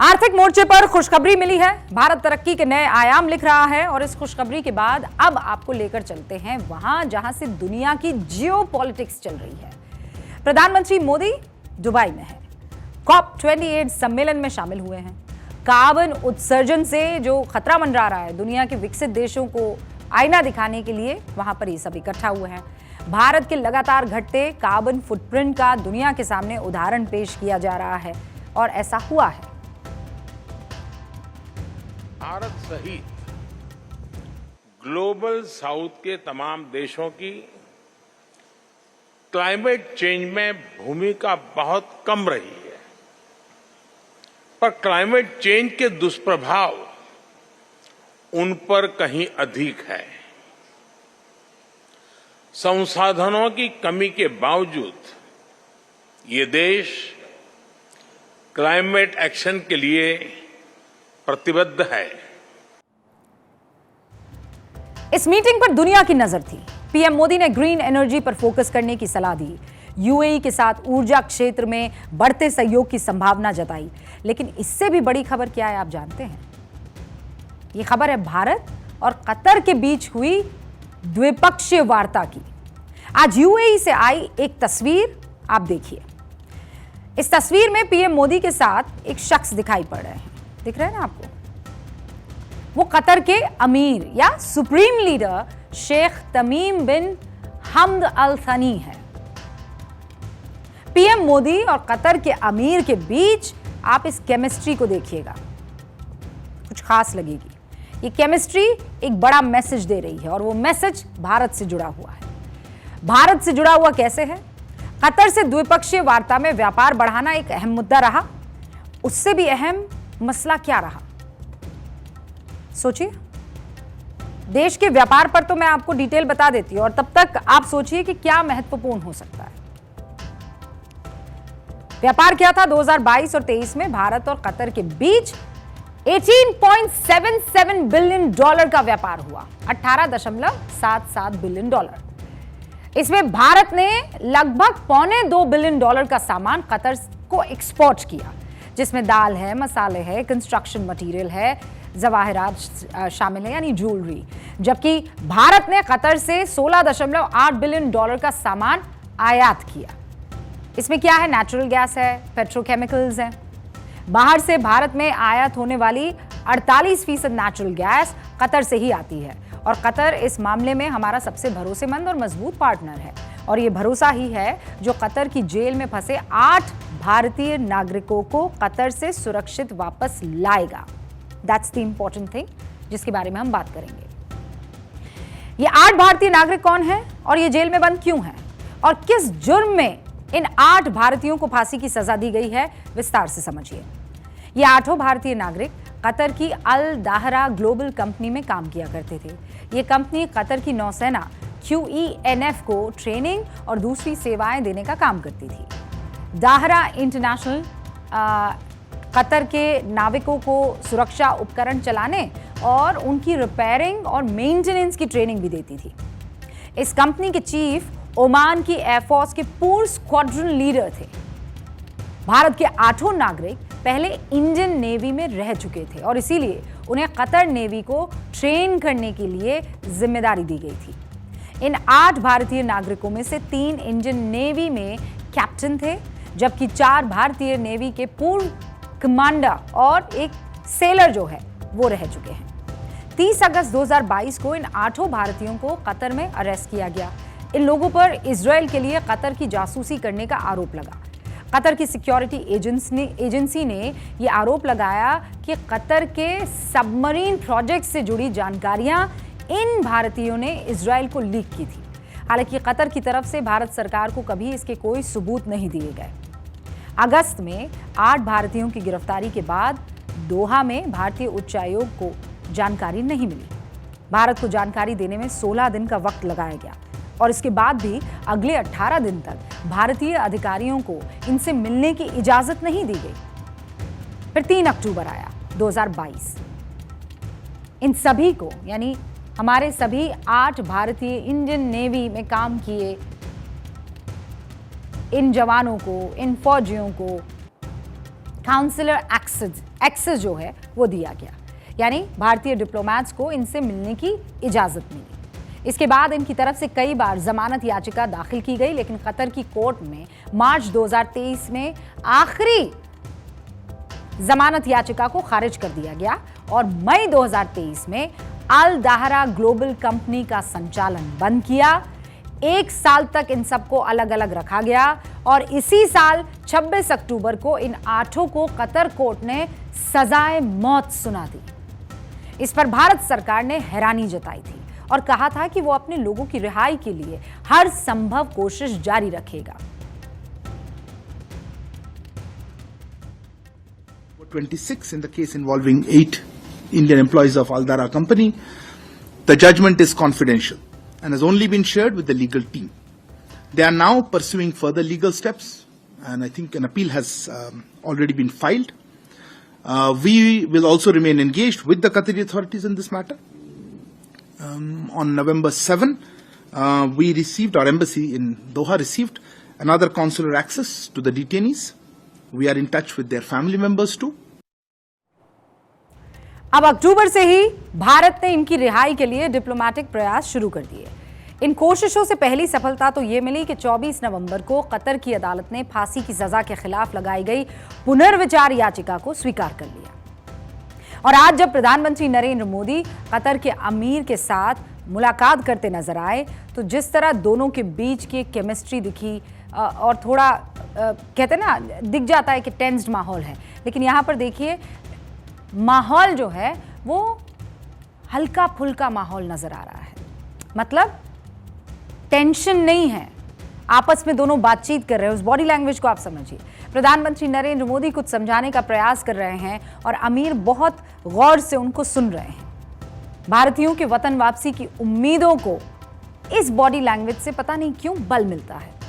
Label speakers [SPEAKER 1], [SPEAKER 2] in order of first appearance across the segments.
[SPEAKER 1] आर्थिक मोर्चे पर खुशखबरी मिली है। भारत तरक्की के नए आयाम लिख रहा है और इस खुशखबरी के बाद अब आपको लेकर चलते हैं वहां जहां से दुनिया की जियोपॉलिटिक्स चल रही है। प्रधानमंत्री मोदी दुबई में है, COP28 सम्मेलन में शामिल हुए हैं। कार्बन उत्सर्जन से जो खतरा मंडरा रहा है, दुनिया के विकसित देशों को आईना दिखाने के लिए वहां पर ये सब इकट्ठा हुए हैं। भारत के लगातार घटते कार्बन फुटप्रिंट का दुनिया के सामने उदाहरण पेश किया जा रहा है और ऐसा हुआ है।
[SPEAKER 2] भारत सहित ग्लोबल साउथ के तमाम देशों की क्लाइमेट चेंज में भूमिका बहुत कम रही है, पर क्लाइमेट चेंज के दुष्प्रभाव उन पर कहीं अधिक है। संसाधनों की कमी के बावजूद ये देश क्लाइमेट एक्शन के लिए प्रतिबद्ध है।
[SPEAKER 1] इस मीटिंग पर दुनिया की नजर थी। पीएम मोदी ने ग्रीन एनर्जी पर फोकस करने की सलाह दी, यूएई के साथ ऊर्जा क्षेत्र में बढ़ते सहयोग की संभावना जताई। लेकिन इससे भी बड़ी खबर क्या है आप जानते हैं? यह खबर है भारत और कतर के बीच हुई द्विपक्षीय वार्ता की। आज यूएई से आई एक तस्वीर आप देखिए। इस तस्वीर में पीएम मोदी के साथ एक शख्स दिखाई पड़ रहे हैं, दिख रहे हैं ना आपको? वो कतर के अमीर या सुप्रीम लीडर शेख तमीम बिन हमद अल थनी है। पीएम मोदी और कतर के अमीर के बीच आप इस केमिस्ट्री को देखिएगा, कुछ खास लगेगी। ये केमिस्ट्री एक बड़ा मैसेज दे रही है और वो मैसेज भारत से जुड़ा हुआ है। भारत से जुड़ा हुआ कैसे है? कतर से द्विपक्षीय वार्ता में व्यापार बढ़ाना एक अहम मुद्दा रहा। उससे भी अहम मसला क्या रहा सोचिए। देश के व्यापार पर तो मैं आपको डिटेल बता देती हूं और तब तक आप सोचिए कि क्या महत्वपूर्ण हो सकता है। व्यापार क्या था? 2022 और 23 में भारत और कतर के बीच 18.77 बिलियन डॉलर का व्यापार हुआ, 18.77 बिलियन डॉलर। इसमें भारत ने लगभग $2.25 बिलियन का सामान कतर को एक्सपोर्ट किया, जिसमें दाल है, मसाले है, कंस्ट्रक्शन मटेरियल है, जवाहरात शामिल है यानी ज्वेलरी। जबकि भारत ने कतर से $16.8 बिलियन का सामान आयात किया। इसमें क्या है? नेचुरल गैस है, पेट्रोकेमिकल्स है। बाहर से भारत में आयात होने वाली 48% नेचुरल गैस कतर से ही आती है और कतर इस मामले में हमारा सबसे भरोसेमंद और मजबूत पार्टनर है। और ये भरोसा ही है जो कतर की जेल में फंसे 8 भारतीय नागरिकों को कतर से सुरक्षित वापस लाएगा। दैट्स द इंपॉर्टेंट थिंग जिसके बारे में हम बात करेंगे। ये 8 भारतीय नागरिक कौन हैं और ये जेल में बंद क्यों हैं और किस जुर्म में इन 8 भारतीयों को फांसी की सजा दी गई है, विस्तार से समझिए। ये 8 भारतीय नागरिक कतर की अल दाहरा ग्लोबल कंपनी में काम किया करते थे। ये कंपनी कतर की नौसेना QENF को ट्रेनिंग और दूसरी सेवाएं देने का काम करती थी। दाहरा इंटरनेशनल कतर के नाविकों को सुरक्षा उपकरण चलाने और उनकी रिपेयरिंग और मेंटेनेंस की ट्रेनिंग भी देती थी। इस कंपनी के चीफ ओमान की एयरफोर्स के पूर्व स्क्वाड्रन लीडर थे। भारत के 8 नागरिक पहले इंडियन नेवी में रह चुके थे और इसीलिए उन्हें कतर नेवी को ट्रेन करने के लिए जिम्मेदारी दी गई थी। इन 8 भारतीय नागरिकों में से 3 इंडियन नेवी में कैप्टन थे, जबकि 4 भारतीय नेवी के पूर्व कमांडर और एक सेलर जो है वो रह चुके हैं। 30 अगस्त 2022 को इन 8 भारतीयों को कतर में अरेस्ट किया गया। इन लोगों पर इजराइल के लिए कतर की जासूसी करने का आरोप लगा। कतर की सिक्योरिटी एजेंसी ने यह आरोप लगाया कि कतर के सबमरीन प्रोजेक्ट से जुड़ी जानकारियां इन भारतीयों ने इजराइल को लीक की थी। हालांकि कतर की तरफ से भारत सरकार को कभी इसके कोई सबूत नहीं दिए गए। अगस्त में 8 भारतीयों की गिरफ्तारी के बाद दोहा में भारतीय उच्चायोग को जानकारी नहीं मिली। भारत को जानकारी देने में 16 दिन का वक्त लगाया गया और इसके बाद भी अगले 18 दिन तक भारतीय अधिकारियों को इनसे मिलने की इजाजत नहीं दी गई। फिर 3 अक्टूबर आया 2022। इन सभी को यानी हमारे सभी 8 भारतीय इंडियन नेवी में काम किए इन जवानों को, इन फौजियों को काउंसलर एक्सेस जो है वो दिया गया, यानी भारतीय डिप्लोमैट्स को इनसे मिलने की इजाजत मिली। इसके बाद इनकी तरफ से कई बार जमानत याचिका दाखिल की गई, लेकिन कतर की कोर्ट में मार्च 2023 में आखिरी जमानत याचिका को खारिज कर दिया गया और मई 2023 में अल दाहरा ग्लोबल कंपनी का संचालन बंद किया। 1 साल तक इन सबको अलग अलग रखा गया और इसी साल 26 अक्टूबर को इन 8 को कतर कोर्ट ने सजाए मौत सुना दी। इस पर भारत सरकार ने हैरानी जताई थी और कहा था कि वो अपने लोगों की रिहाई के लिए हर संभव कोशिश जारी रखेगा।
[SPEAKER 3] 26 in the case involving 8 Indian employees of Al Dahra Company. The judgment is confidential and has only been shared with the legal team. They are now pursuing further legal steps, and I think an appeal has already been filed. We will also remain engaged with the Qatari authorities in this matter. On November 7, our embassy in Doha received another consular access to the detainees. We are in touch with their family members too.
[SPEAKER 1] अब अक्टूबर से ही भारत ने इनकी रिहाई के लिए diplomatic प्रयास शुरू कर दिए। इन कोशिशों से पहली सफलता तो ये मिली कि 24 नवंबर को कतर की अदालत ने फांसी की सजा के खिलाफ लगाई गई पुनर्विचार याचिका को स्वीकार कर लिया। और आज जब प्रधानमंत्री नरेंद्र मोदी कतर के अमीर के साथ मुलाकात करते नजर आए, तो जिस तरह दोनों के बीच की केमिस्ट्री दिखी और थोड़ा कहते ना दिख जाता है कि टेंस्ड माहौल है, लेकिन यहाँ पर देखिए माहौल जो है वो हल्का फुल्का माहौल नजर आ रहा है। मतलब टेंशन नहीं है, आपस में दोनों बातचीत कर रहे हैं। उस बॉडी लैंग्वेज को आप समझिए। प्रधानमंत्री नरेंद्र मोदी कुछ समझाने का प्रयास कर रहे हैं और अमीर बहुत गौर से उनको सुन रहे हैं। भारतीयों के वतन वापसी की उम्मीदों को इस बॉडी लैंग्वेज से पता नहीं क्यों बल मिलता है।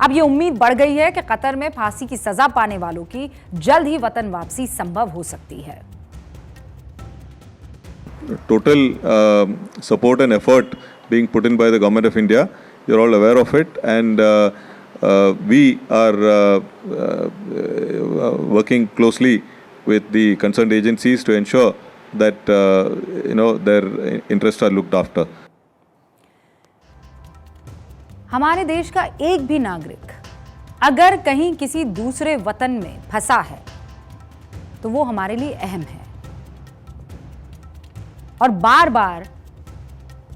[SPEAKER 1] अब ये उम्मीद बढ़ गई है कि कतर में फांसी की सजा पाने वालों की जल्द ही वतन वापसी संभव हो सकती है।
[SPEAKER 4] Total support and effort being put in by the government of India. You're all aware of it, and we are working closely with the concerned agencies to ensure that their interests are looked after.
[SPEAKER 1] हमारे देश का एक भी नागरिक अगर कहीं किसी दूसरे वतन में फंसा है तो वो हमारे लिए अहम है। और बार बार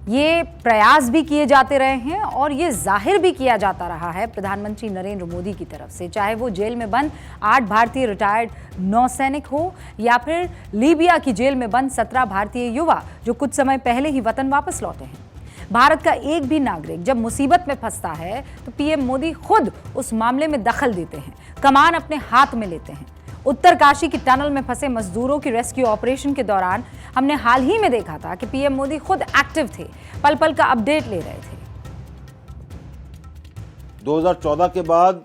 [SPEAKER 1] ये प्रयास भी किए जाते रहे हैं और ये जाहिर भी किया जाता रहा है प्रधानमंत्री नरेंद्र मोदी की तरफ से, चाहे वो जेल में बंद 8 भारतीय रिटायर्ड नौसैनिक हो या फिर लीबिया की जेल में बंद 17 भारतीय युवा जो कुछ समय पहले ही वतन वापस लौटे हैं। भारत का एक भी नागरिक जब मुसीबत में फंसता है तो पीएम मोदी खुद उस मामले में दखल देते हैं, कमान अपने हाथ में लेते हैं। उत्तरकाशी की टनल में फंसे मजदूरों की रेस्क्यू ऑपरेशन के दौरान हमने हाल ही में देखा था कि पीएम मोदी खुद एक्टिव थे, पल पल का अपडेट ले रहे थे।
[SPEAKER 5] 2014 के बाद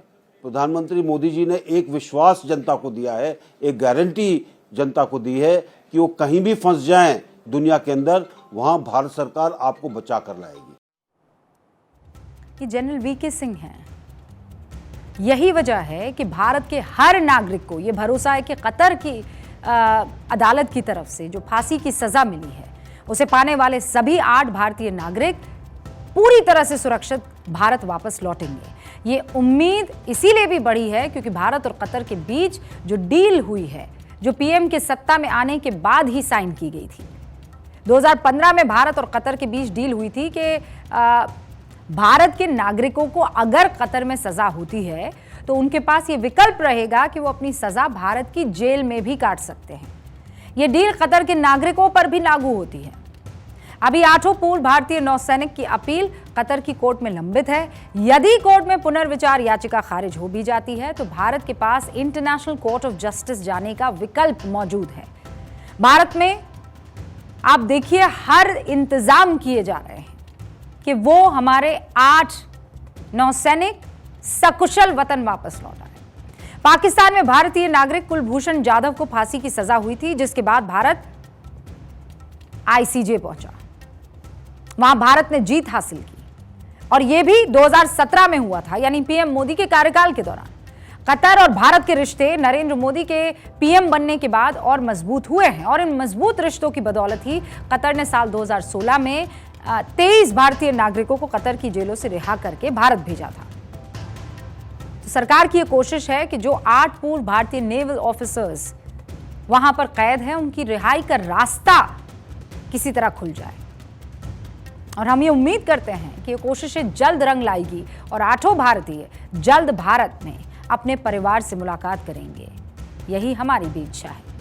[SPEAKER 5] प्रधानमंत्री मोदी जी ने एक विश्वास जनता को दिया है, एक गारंटी जनता को दी है कि वो कहीं भी फंस जाएं दुनिया के अंदर, वहां भारत सरकार आपको बचा कर लाएगी।
[SPEAKER 1] ये जनरल वीके सिंह हैं। यही वजह है कि भारत के हर नागरिक को यह भरोसा है कि कतर की अदालत की तरफ से जो फांसी की सजा मिली है उसे पाने वाले सभी 8 भारतीय नागरिक पूरी तरह से सुरक्षित भारत वापस लौटेंगे। ये उम्मीद इसीलिए भी बढ़ी है क्योंकि भारत और कतर के बीच जो डील हुई है, जो पीएम के सत्ता में आने के बाद ही साइन की गई थी। 2015 में भारत और कतर के बीच डील हुई थी कि भारत के नागरिकों को अगर कतर में सजा होती है तो उनके पास ये विकल्प रहेगा कि वो अपनी सजा भारत की जेल में भी काट सकते हैं। ये डील कतर के नागरिकों पर भी लागू होती है। अभी 8 पूर्व भारतीय नौसैनिक की अपील कतर की कोर्ट में लंबित है। यदि कोर्ट में पुनर्विचार याचिका खारिज हो भी जाती है तो भारत के पास इंटरनेशनल कोर्ट ऑफ जस्टिस जाने का विकल्प मौजूद है। भारत में आप देखिए हर इंतजाम किए जा रहे हैं कि वो हमारे 8 नौसैनिक सकुशल वतन वापस लौट आए। पाकिस्तान में भारतीय नागरिक कुलभूषण जाधव को फांसी की सजा हुई थी, जिसके बाद भारत आईसीजे पहुंचा। वहां भारत ने जीत हासिल की और यह भी 2017 में हुआ था, यानी पीएम मोदी के कार्यकाल के दौरान। कतर और भारत के रिश्ते नरेंद्र मोदी के पीएम बनने के बाद और मजबूत हुए हैं और इन मजबूत रिश्तों की बदौलत ही कतर ने साल 2016 में 23 भारतीय नागरिकों को कतर की जेलों से रिहा करके भारत भेजा था। तो सरकार की यह कोशिश है कि जो 8 पूर्व भारतीय नेवल ऑफिसर्स वहां पर कैद हैं, उनकी रिहाई का रास्ता किसी तरह खुल जाए। और हम ये उम्मीद करते हैं कि ये कोशिशें जल्द रंग लाएगी और 8 भारतीय जल्द भारत में अपने परिवार से मुलाकात करेंगे। यही हमारी भी इच्छा है।